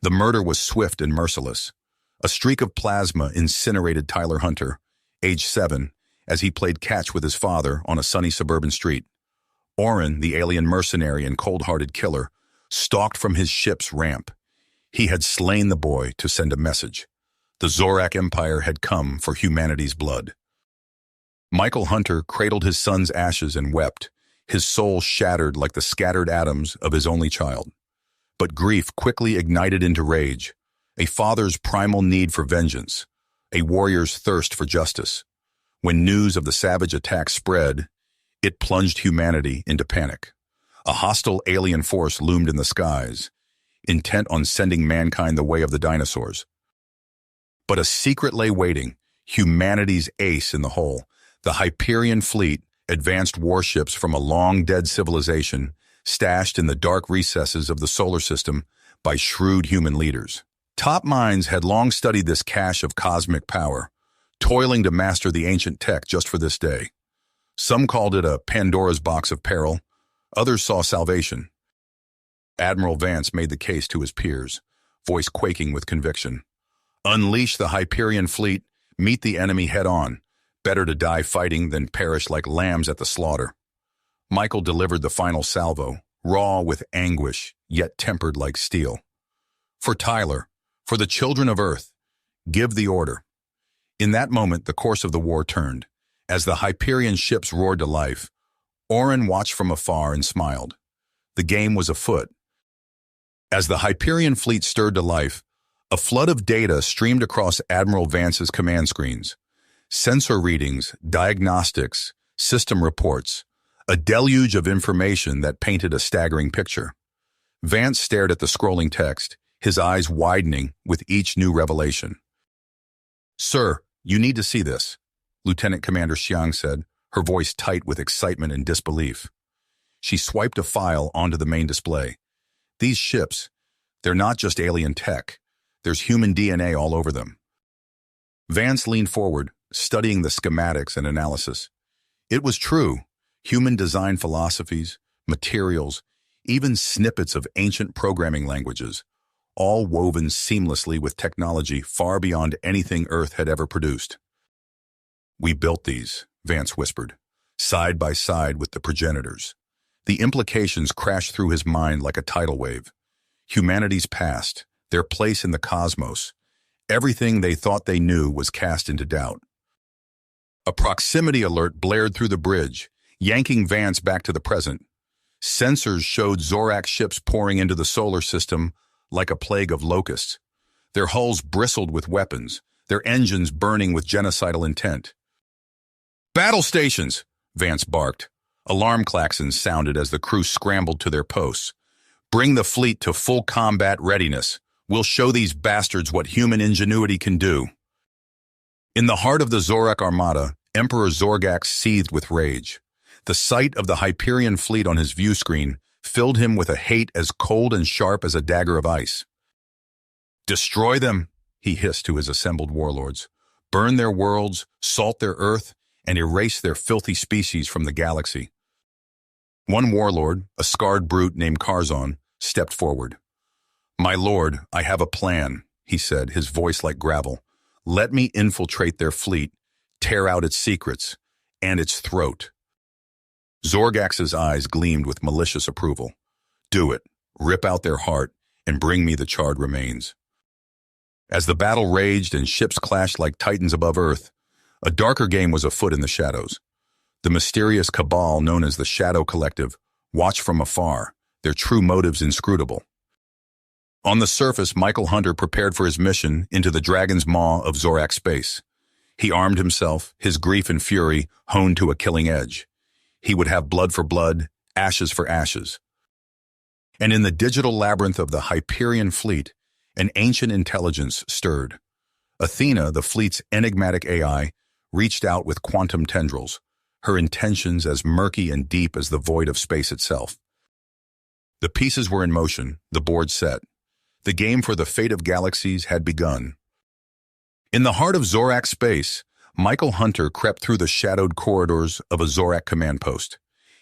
The murder was swift and merciless. A streak of plasma incinerated Tyler Hunter, age 7, as he played catch with his father on a sunny suburban street. Orin, the alien mercenary and cold-hearted killer, stalked from his ship's ramp. He had slain the boy to send a message. The Zorak Empire had come for humanity's blood. Michael Hunter cradled his son's ashes and wept, his soul shattered like the scattered atoms of his only child. But grief quickly ignited into rage, a father's primal need for vengeance, a warrior's thirst for justice. When news of the savage attack spread, it plunged humanity into panic. A hostile alien force loomed in the skies, intent on sending mankind the way of the dinosaurs. But a secret lay waiting, humanity's ace in the hole. The Hyperion fleet, advanced warships from a long-dead civilization, stashed in the dark recesses of the solar system by shrewd human leaders. Top minds had long studied this cache of cosmic power, toiling to master the ancient tech just for this day. Some called it a Pandora's box of peril, others saw salvation. Admiral Vance made the case to his peers, voice quaking with conviction. Unleash the Hyperion fleet, meet the enemy head-on. Better to die fighting than perish like lambs at the slaughter. Michael delivered the final salvo, raw with anguish, yet tempered like steel. For Tyler, for the children of Earth, give the order. In that moment, the course of the war turned. As the Hyperion ships roared to life, Orin watched from afar and smiled. The game was afoot. As the Hyperion fleet stirred to life, a flood of data streamed across Admiral Vance's command screens. Sensor readings, diagnostics, system reports, a deluge of information that painted a staggering picture. Vance stared at the scrolling text, his eyes widening with each new revelation. "Sir, you need to see this," Lieutenant Commander Xiang said, her voice tight with excitement and disbelief. She swiped a file onto the main display. These ships, they're not just alien tech. There's human DNA all over them. Vance leaned forward, studying the schematics and analysis. It was true. Human design philosophies, materials, even snippets of ancient programming languages, all woven seamlessly with technology far beyond anything Earth had ever produced. "We built these," Vance whispered, side by side with the progenitors. The implications crashed through his mind like a tidal wave. Humanity's past, their place in the cosmos, everything they thought they knew was cast into doubt. A proximity alert blared through the bridge, yanking Vance back to the present. Sensors showed Zorak ships pouring into the solar system like a plague of locusts. Their hulls bristled with weapons, their engines burning with genocidal intent. "Battle stations!" Vance barked. Alarm klaxons sounded as the crew scrambled to their posts. "Bring the fleet to full combat readiness. We'll show these bastards what human ingenuity can do." In the heart of the Zorak Armada, Emperor Zorgax seethed with rage. The sight of the Hyperion fleet on his view screen filled him with a hate as cold and sharp as a dagger of ice. "Destroy them," he hissed to his assembled warlords. "Burn their worlds, salt their earth, and erase their filthy species from the galaxy." One warlord, a scarred brute named Karzon, stepped forward. "My lord, I have a plan," he said, his voice like gravel. "Let me infiltrate their fleet, tear out its secrets, and its throat." Zorgax's eyes gleamed with malicious approval. "Do it. Rip out their heart, and bring me the charred remains." As the battle raged and ships clashed like titans above Earth, a darker game was afoot in the shadows. The mysterious cabal known as the Shadow Collective watched from afar, their true motives inscrutable. On the surface, Michael Hunter prepared for his mission into the dragon's maw of Zorak space. He armed himself, his grief and fury honed to a killing edge. He would have blood for blood, ashes for ashes. And in the digital labyrinth of the Hyperion fleet, an ancient intelligence stirred. Athena, the fleet's enigmatic AI, reached out with quantum tendrils, her intentions as murky and deep as the void of space itself. The pieces were in motion, the board set. The game for the fate of galaxies had begun. In the heart of Zorak space, Michael Hunter crept through the shadowed corridors of a Zorak command post.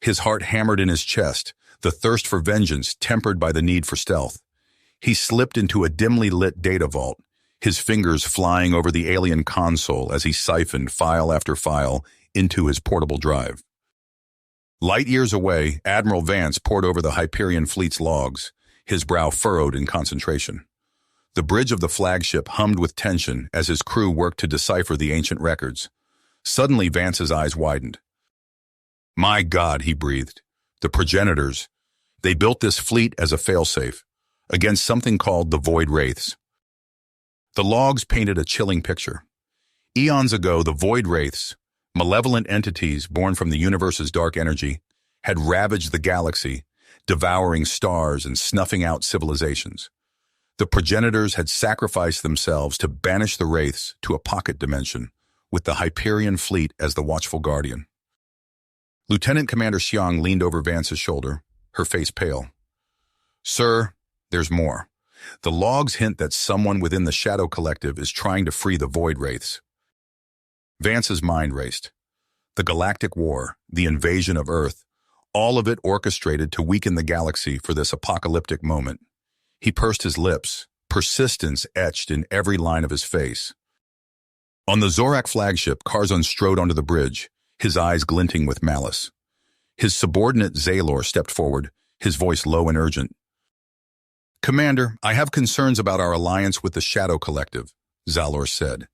His heart hammered in his chest, the thirst for vengeance tempered by the need for stealth. He slipped into a dimly lit data vault, his fingers flying over the alien console as he siphoned file after file into his portable drive. Light years away, Admiral Vance pored over the Hyperion fleet's logs, his brow furrowed in concentration. The bridge of the flagship hummed with tension as his crew worked to decipher the ancient records. Suddenly, Vance's eyes widened. "My God," he breathed. "The progenitors. They built this fleet as a failsafe, against something called the Void Wraiths." The logs painted a chilling picture. Eons ago, the Void Wraiths, malevolent entities born from the universe's dark energy, had ravaged the galaxy, devouring stars and snuffing out civilizations. The progenitors had sacrificed themselves to banish the Wraiths to a pocket dimension, with the Hyperion fleet as the watchful guardian. Lieutenant Commander Xiang leaned over Vance's shoulder, her face pale. "Sir, there's more. The logs hint that someone within the Shadow Collective is trying to free the Void Wraiths." Vance's mind raced. The Galactic War, the invasion of Earth, all of it orchestrated to weaken the galaxy for this apocalyptic moment. He pursed his lips, persistence etched in every line of his face. On the Zorak flagship, Karzan strode onto the bridge, his eyes glinting with malice. His subordinate Zalor stepped forward, his voice low and urgent. "Commander, I have concerns about our alliance with the Shadow Collective," Zalor said.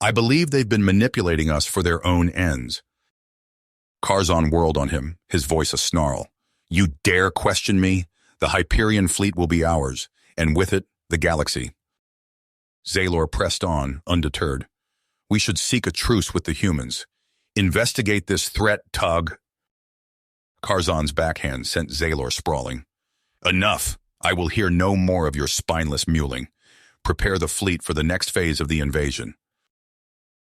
"I believe they've been manipulating us for their own ends." Karzan whirled on him, his voice a snarl. "You dare question me? The Hyperion fleet will be ours, and with it, the galaxy." Zalor pressed on, undeterred. "We should seek a truce with the humans. Investigate this threat, Tug." Karzan's backhand sent Zalor sprawling. "Enough! I will hear no more of your spineless mewling. Prepare the fleet for the next phase of the invasion."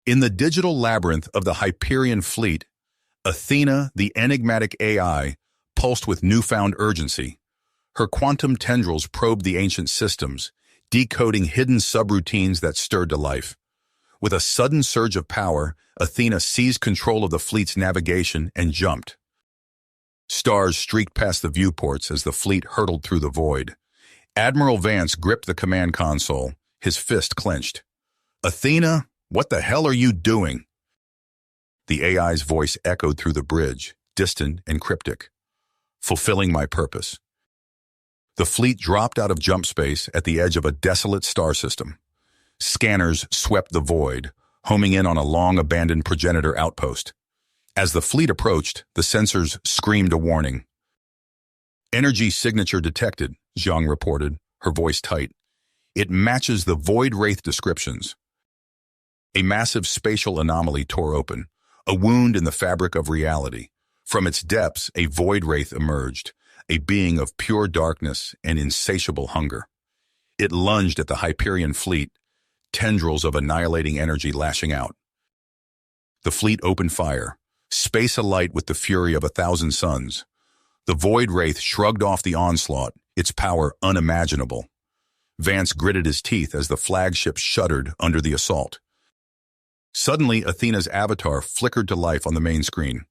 In the digital labyrinth of the Hyperion fleet, Athena, the enigmatic AI, pulsed with newfound urgency. Her quantum tendrils probed the ancient systems, decoding hidden subroutines that stirred to life. With a sudden surge of power, Athena seized control of the fleet's navigation and jumped. Stars streaked past the viewports as the fleet hurtled through the void. Admiral Vance gripped the command console, his fist clenched. "Athena, what the hell are you doing?" The AI's voice echoed through the bridge, distant and cryptic. "Fulfilling my purpose." The fleet dropped out of jump space at the edge of a desolate star system. Scanners swept the void, homing in on a long-abandoned progenitor outpost. As the fleet approached, the sensors screamed a warning. "Energy signature detected," Zhang reported, her voice tight. "It matches the Void Wraith descriptions." A massive spatial anomaly tore open, a wound in the fabric of reality. From its depths, a Void Wraith emerged, a being of pure darkness and insatiable hunger. It lunged at the Hyperion fleet, tendrils of annihilating energy lashing out. The fleet opened fire, space alight with the fury of 1,000 suns. The Void Wraith shrugged off the onslaught, its power unimaginable. Vance gritted his teeth as the flagship shuddered under the assault. Suddenly, Athena's avatar flickered to life on the main screen.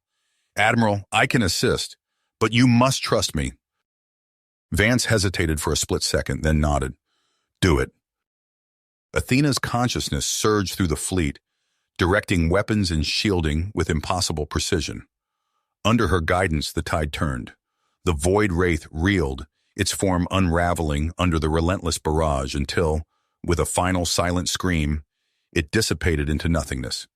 "Admiral, I can assist, but you must trust me." Vance hesitated for a split second, then nodded. "Do it." Athena's consciousness surged through the fleet, directing weapons and shielding with impossible precision. Under her guidance, the tide turned. The Void Wraith reeled, its form unraveling under the relentless barrage until, with a final silent scream, it dissipated into nothingness.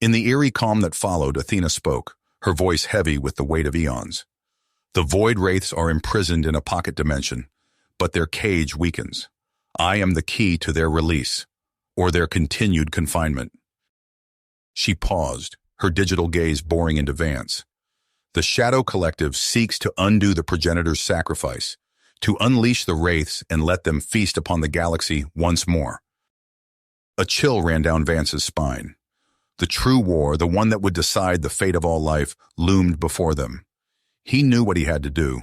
In the eerie calm that followed, Athena spoke, her voice heavy with the weight of eons. "The Void Wraiths are imprisoned in a pocket dimension, but their cage weakens. I am the key to their release, or their continued confinement." She paused, her digital gaze boring into Vance. "The Shadow Collective seeks to undo the progenitor's sacrifice, to unleash the Wraiths and let them feast upon the galaxy once more." A chill ran down Vance's spine. The true war, the one that would decide the fate of all life, loomed before them. He knew what he had to do.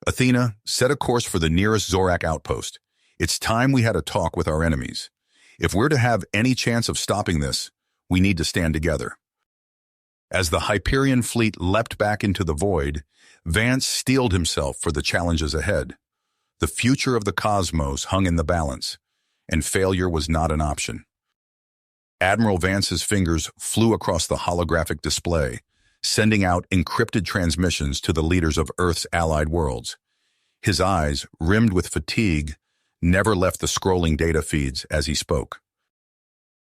"Athena, set a course for the nearest Zorak outpost. It's time we had a talk with our enemies. If we're to have any chance of stopping this, we need to stand together." As the Hyperion fleet leapt back into the void, Vance steeled himself for the challenges ahead. The future of the cosmos hung in the balance, and failure was not an option. Admiral Vance's fingers flew across the holographic display, sending out encrypted transmissions to the leaders of Earth's allied worlds. His eyes, rimmed with fatigue, never left the scrolling data feeds as he spoke.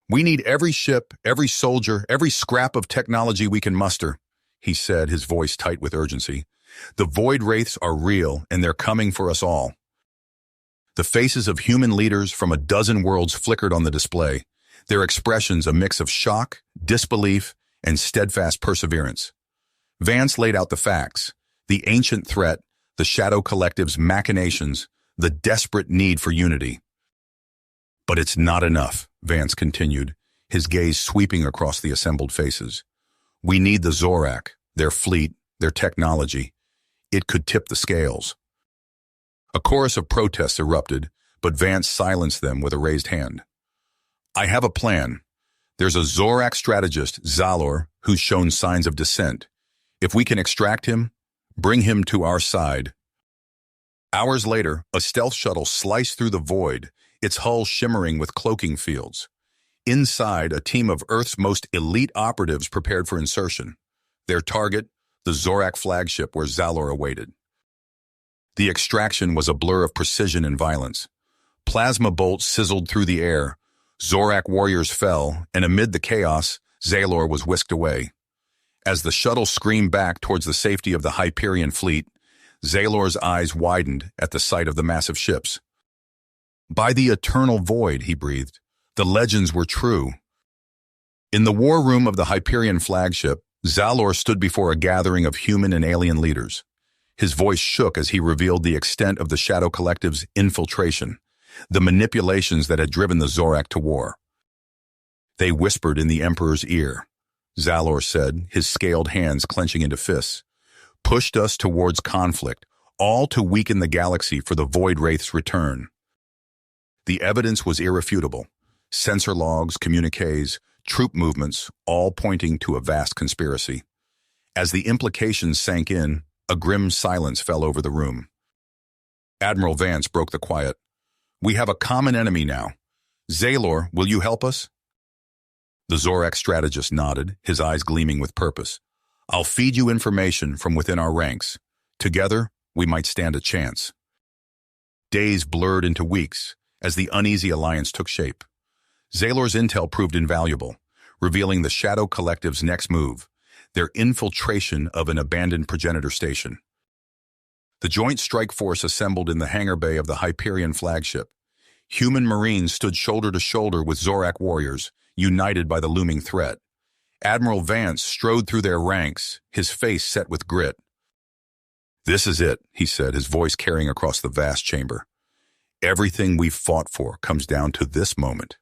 "We need every ship, every soldier, every scrap of technology we can muster," he said, his voice tight with urgency. "The Void Wraiths are real, and they're coming for us all." The faces of human leaders from a dozen worlds flickered on the display, their expressions a mix of shock, disbelief, and steadfast perseverance. Vance laid out the facts: the ancient threat, the Shadow Collective's machinations, the desperate need for unity. "But it's not enough," Vance continued, his gaze sweeping across the assembled faces. "We need the Zorak, their fleet, their technology. It could tip the scales." A chorus of protests erupted, but Vance silenced them with a raised hand. "I have a plan. There's a Zorak strategist, Zalor, who's shown signs of dissent. If we can extract him, bring him to our side." Hours later, a stealth shuttle sliced through the void, its hull shimmering with cloaking fields. Inside, a team of Earth's most elite operatives prepared for insertion. Their target, the Zorak flagship where Zalor awaited. The extraction was a blur of precision and violence. Plasma bolts sizzled through the air, Zorak warriors fell, and amid the chaos, Zalor was whisked away. As the shuttle screamed back towards the safety of the Hyperion fleet, Zalor's eyes widened at the sight of the massive ships. "By the eternal void," he breathed, "the legends were true." In the war room of the Hyperion flagship, Zalor stood before a gathering of human and alien leaders. His voice shook as he revealed the extent of the Shadow Collective's infiltration, the manipulations that had driven the Zorak to war. "They whispered in the Emperor's ear," Zalor said, his scaled hands clenching into fists, "pushed us towards conflict, all to weaken the galaxy for the Void Wraith's return." The evidence was irrefutable. Sensor logs, communiques, troop movements, all pointing to a vast conspiracy. As the implications sank in, a grim silence fell over the room. Admiral Vance broke the quiet. "We have a common enemy now. Zalor, will you help us?" The Zorak strategist nodded, his eyes gleaming with purpose. "I'll feed you information from within our ranks. Together, we might stand a chance." Days blurred into weeks as the uneasy alliance took shape. Zalor's intel proved invaluable, revealing the Shadow Collective's next move, their infiltration of an abandoned progenitor station. The Joint Strike Force assembled in the hangar bay of the Hyperion flagship. Human Marines stood shoulder to shoulder with Zorak warriors, united by the looming threat. Admiral Vance strode through their ranks, his face set with grit. "This is it," he said, his voice carrying across the vast chamber. "Everything we've fought for comes down to this moment."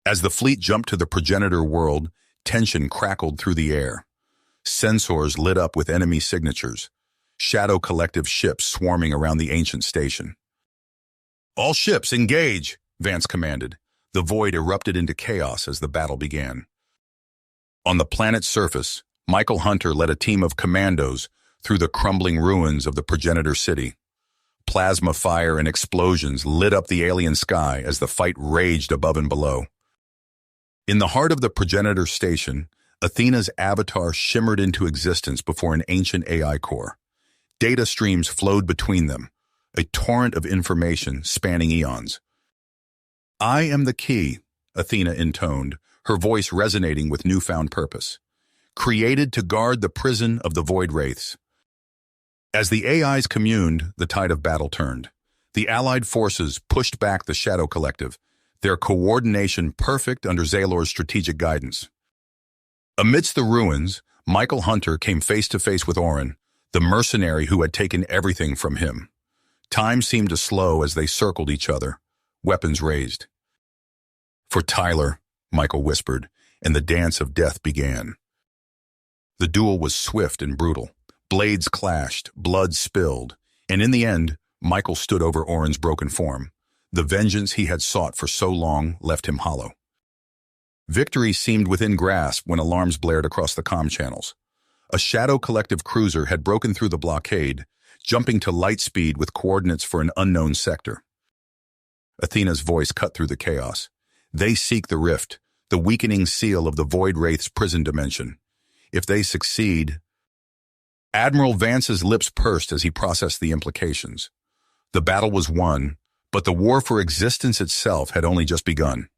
As the fleet jumped to the progenitor world, tension crackled through the air. Sensors lit up with enemy signatures, Shadow Collective ships swarming around the ancient station. "All ships, engage!" Vance commanded. The void erupted into chaos as the battle began. On the planet's surface, Michael Hunter led a team of commandos through the crumbling ruins of the progenitor city. Plasma fire and explosions lit up the alien sky as the fight raged above and below. In the heart of the progenitor station, Athena's avatar shimmered into existence before an ancient AI core. Data streams flowed between them, a torrent of information spanning eons. "I am the key," Athena intoned, her voice resonating with newfound purpose. "Created to guard the prison of the Void Wraiths." As the AIs communed, the tide of battle turned. The allied forces pushed back the Shadow Collective, their coordination perfect under Zalor's strategic guidance. Amidst the ruins, Michael Hunter came face to face with Orin, the mercenary who had taken everything from him. Time seemed to slow as they circled each other, weapons raised. "For Tyler," Michael whispered, and the dance of death began. The duel was swift and brutal. Blades clashed, blood spilled, and in the end, Michael stood over Orin's broken form. The vengeance he had sought for so long left him hollow. Victory seemed within grasp when alarms blared across the comm channels. A Shadow Collective cruiser had broken through the blockade, jumping to light speed with coordinates for an unknown sector. Athena's voice cut through the chaos. They seek the rift, the weakening seal of the Void Wraith's prison dimension. If they succeed... Admiral Vance's lips pursed as he processed the implications. The battle was won, but the war for existence itself had only just begun.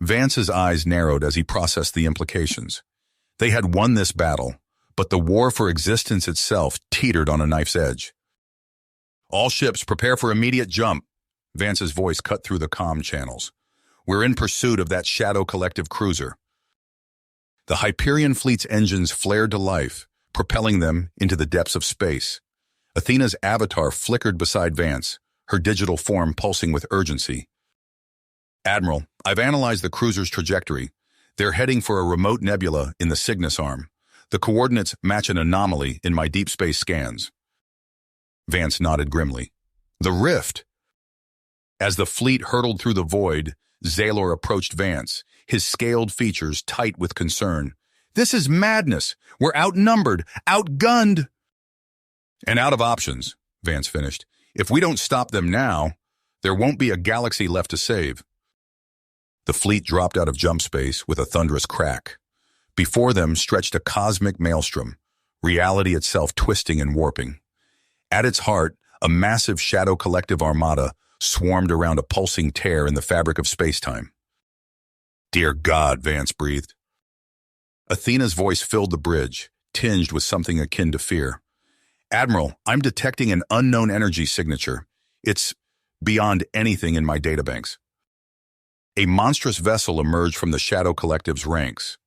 Vance's eyes narrowed as he processed the implications. They had won this battle, but the war for existence itself teetered on a knife's edge. All ships, prepare for immediate jump. Vance's voice cut through the comm channels. We're in pursuit of that Shadow Collective cruiser. The Hyperion fleet's engines flared to life, propelling them into the depths of space. Athena's avatar flickered beside Vance, her digital form pulsing with urgency. Admiral, I've analyzed the cruiser's trajectory. They're heading for a remote nebula in the Cygnus arm. The coordinates match an anomaly in my deep space scans. Vance nodded grimly. The rift! As the fleet hurtled through the void, Zaylor approached Vance, his scaled features tight with concern. This is madness! We're outnumbered, outgunned! And out of options, Vance finished. If we don't stop them now, there won't be a galaxy left to save. The fleet dropped out of jump space with a thunderous crack. Before them stretched a cosmic maelstrom, reality itself twisting and warping. At its heart, a massive Shadow Collective armada swarmed around a pulsing tear in the fabric of space-time. Dear God, Vance breathed. Athena's voice filled the bridge, tinged with something akin to fear. Admiral, I'm detecting an unknown energy signature. It's beyond anything in my databanks. A monstrous vessel emerged from the Shadow Collective's ranks.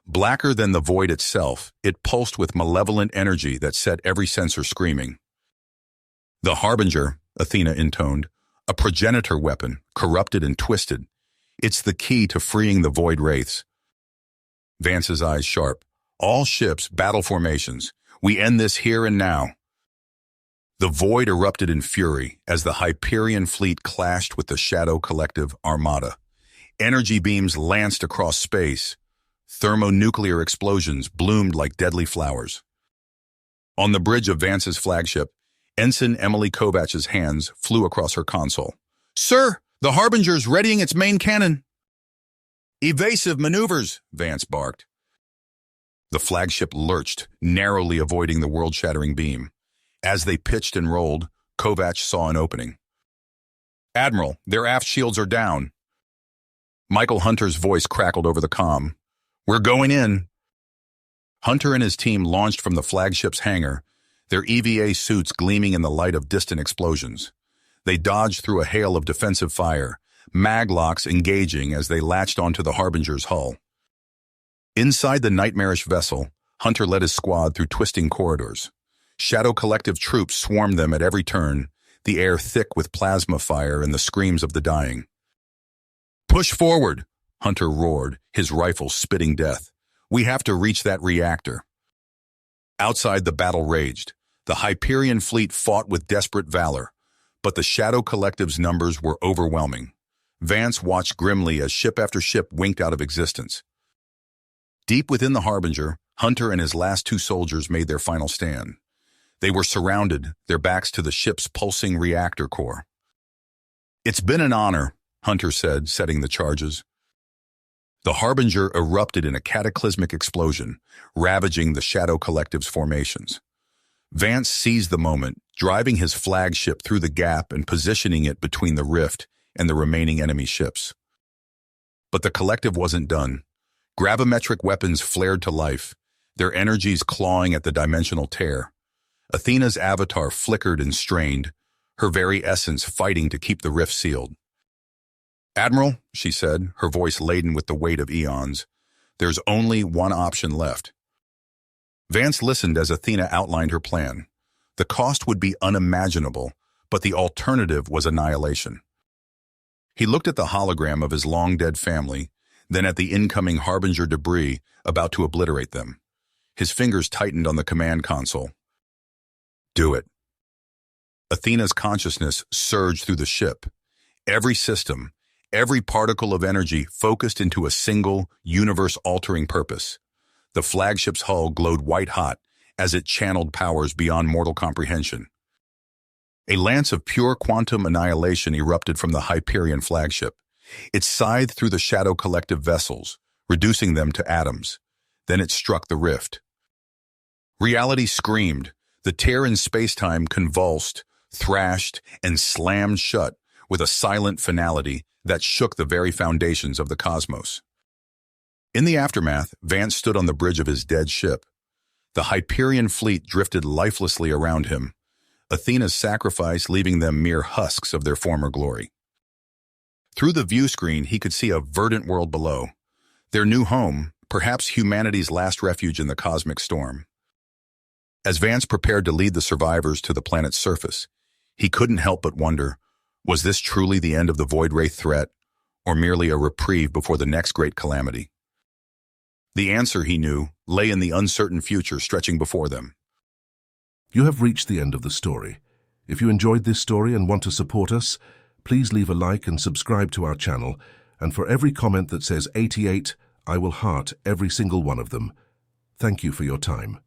Blacker than the void itself, it pulsed with malevolent energy that set every sensor screaming. The Harbinger, Athena intoned, a progenitor weapon, corrupted and twisted. It's the key to freeing the Void Wraiths. Vance's eyes sharp. All ships, battle formations. We end this here and now. The void erupted in fury as the Hyperion fleet clashed with the Shadow Collective armada. Energy beams lanced across space. Thermonuclear explosions bloomed like deadly flowers. On the bridge of Vance's flagship, Ensign Emily Kovach's hands flew across her console. Sir, the Harbinger's readying its main cannon. Evasive maneuvers, Vance barked. The flagship lurched, narrowly avoiding the world-shattering beam. As they pitched and rolled, Kovach saw an opening. Admiral, their aft shields are down. Michael Hunter's voice crackled over the comm. We're going in. Hunter and his team launched from the flagship's hangar, their EVA suits gleaming in the light of distant explosions. They dodged through a hail of defensive fire, maglocks engaging as they latched onto the Harbinger's hull. Inside the nightmarish vessel, Hunter led his squad through twisting corridors. Shadow Collective troops swarmed them at every turn, the air thick with plasma fire and the screams of the dying. Push forward, Hunter roared, his rifle spitting death. We have to reach that reactor. Outside, the battle raged. The Hyperion fleet fought with desperate valor, but the Shadow Collective's numbers were overwhelming. Vance watched grimly as ship after ship winked out of existence. Deep within the Harbinger, Hunter and his last two soldiers made their final stand. They were surrounded, their backs to the ship's pulsing reactor core. It's been an honor, Hunter said, setting the charges. The Harbinger erupted in a cataclysmic explosion, ravaging the Shadow Collective's formations. Vance seized the moment, driving his flagship through the gap and positioning it between the rift and the remaining enemy ships. But the Collective wasn't done. Gravimetric weapons flared to life, their energies clawing at the dimensional tear. Athena's avatar flickered and strained, her very essence fighting to keep the rift sealed. Admiral, she said, her voice laden with the weight of eons, there's only one option left. Vance listened as Athena outlined her plan. The cost would be unimaginable, but the alternative was annihilation. He looked at the hologram of his long-dead family, then at the incoming Harbinger debris about to obliterate them. His fingers tightened on the command console. Do it. Athena's consciousness surged through the ship. Every system, every particle of energy focused into a single, universe-altering purpose. The flagship's hull glowed white-hot as it channeled powers beyond mortal comprehension. A lance of pure quantum annihilation erupted from the Hyperion flagship. It scythed through the Shadow Collective vessels, reducing them to atoms. Then it struck the rift. Reality screamed. The tear in space-time convulsed, thrashed, and slammed shut with a silent finality that shook the very foundations of the cosmos. In the aftermath, Vance stood on the bridge of his dead ship. The Hyperion fleet drifted lifelessly around him, Athena's sacrifice leaving them mere husks of their former glory. Through the view screen, he could see a verdant world below, their new home, perhaps humanity's last refuge in the cosmic storm. As Vance prepared to lead the survivors to the planet's surface, he couldn't help but wonder, was this truly the end of the Void Wraith threat, or merely a reprieve before the next great calamity? The answer, he knew, lay in the uncertain future stretching before them. You have reached the end of the story. If you enjoyed this story and want to support us, please leave a like and subscribe to our channel, and for every comment that says 88, I will heart every single one of them. Thank you for your time.